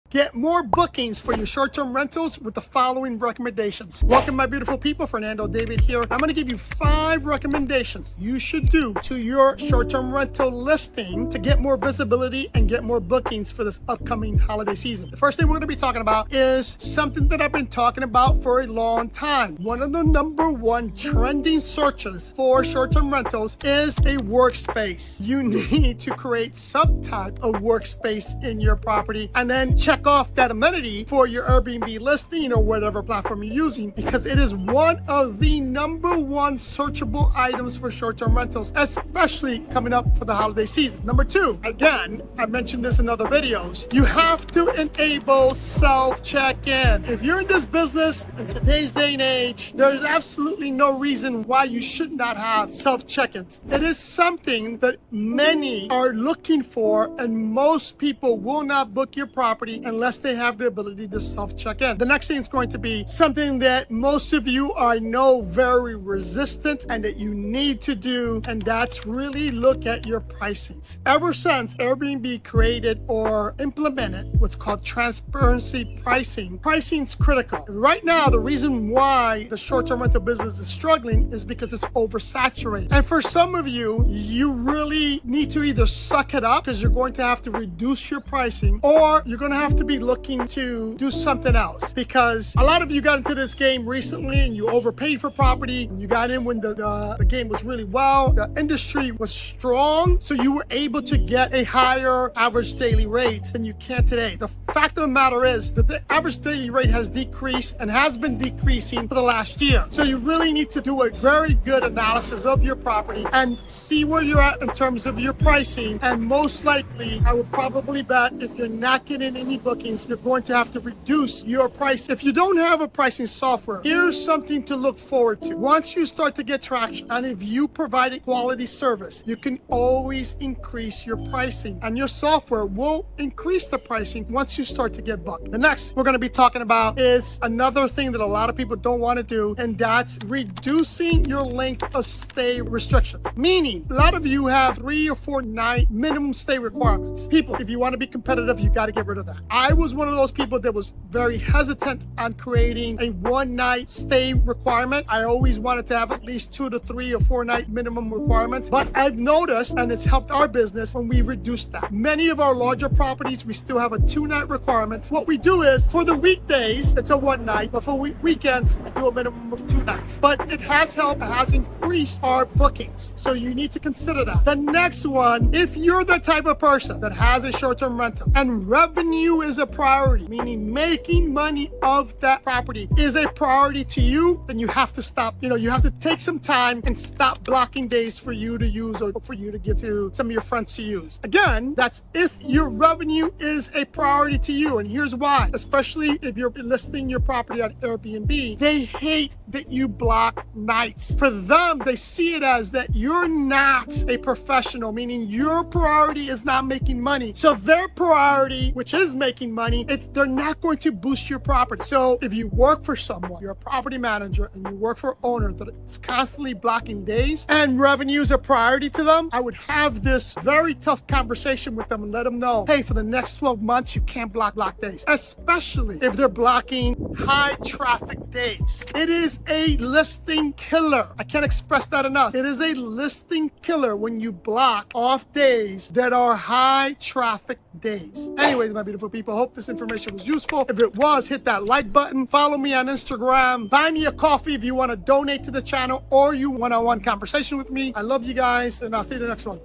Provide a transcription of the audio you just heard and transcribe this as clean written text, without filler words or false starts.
Get more bookings for your short-term rentals with the following recommendations. Welcome, my beautiful people. Fernando David here. I'm going to give you 5 recommendations you should do to your short-term rental listing to get more visibility and get more bookings for this upcoming holiday season. The first thing we're going to be talking about is something that I've been talking about for a long time. One of the #1 trending searches for short-term rentals is a workspace. You need to create some type of workspace in your property and then check off that amenity for your Airbnb listing or whatever platform you're using, because it is one of the #1 searchable items for short-term rentals, especially coming up for the holiday season. #2, again, I mentioned this in other videos, you have to enable self-check-in. If you're in this business in today's day and age, there's absolutely no reason why you should not have self-check-ins. It is something that many are looking for, and most people will not book your property unless they have the ability to self-check-in. The next thing is going to be something that most of you I know very resistant and that you need to do, and that's really look at your pricings. Ever since Airbnb created or implemented what's called transparency pricing, pricing's critical. Right now, the reason why the short-term rental business is struggling is because it's oversaturated. And for some of you, you really need to either suck it up because you're going to have to reduce your pricing, or you're going to have to be looking to do something else, because a lot of you got into this game recently and you overpaid for property. You got in when the game was really well, the industry was strong, so you were able to get a higher average daily rate than you can today. The fact of the matter is that the average daily rate has decreased and has been decreasing for the last year. So you really need to do a very good analysis of your property and see where you're at in terms of your pricing. And most likely, I would probably bet if you're not getting any bookings, you're going to have to reduce your price. If you don't have a pricing software, here's something to look forward to. Once you start to get traction, and if you provide a quality service, you can always increase your pricing, and your software will increase the pricing once you start to get booked. The next we're going to be talking about is another thing that a lot of people don't want to do, and that's reducing your length of stay restrictions. Meaning, a lot of you have 3 or 4 night minimum stay requirements. People, if you want to be competitive, you got to get rid of that. I was one of those people that was very hesitant on creating a 1-night stay requirement. I always wanted to have at least 2 to 3 or 4 night minimum requirements, but I've noticed, and it's helped our business when we reduced that. Many of our larger properties, we still have a 2-night requirement. What we do is, for the weekdays, it's a 1 night, but for weekends, we do a minimum of 2 nights. But it has helped, it has increased our bookings. So you need to consider that. The next one, if you're the type of person that has a short-term rental and revenue is a priority, meaning making money of that property is a priority to you, then you have to stop. You have to take some time and stop blocking days for you to use or for you to give to some of your friends to use. Again, that's if your revenue is a priority to you. And here's why, especially if you're listing your property on Airbnb, they hate that you block nights. For them, they see it as that you're not a professional, meaning your priority is not making money. So their priority, which is making money, they're not going to boost your property. So if you work for someone, you're a property manager, and you work for an owner that's constantly blocking days and revenue is a priority to them, I would have this very tough conversation with them and let them know, hey, for the next 12 months, you can't block days, especially if they're blocking high traffic days. It is a listing killer. I can't express that enough. It is a listing killer when you block off days that are high traffic days. Anyways, my beautiful people, hope this information was useful. If it was, hit that like button, follow me on Instagram, buy me a coffee if you want to donate to the channel or you one-on-one conversation with me. I love you guys, and I'll see you in the next one.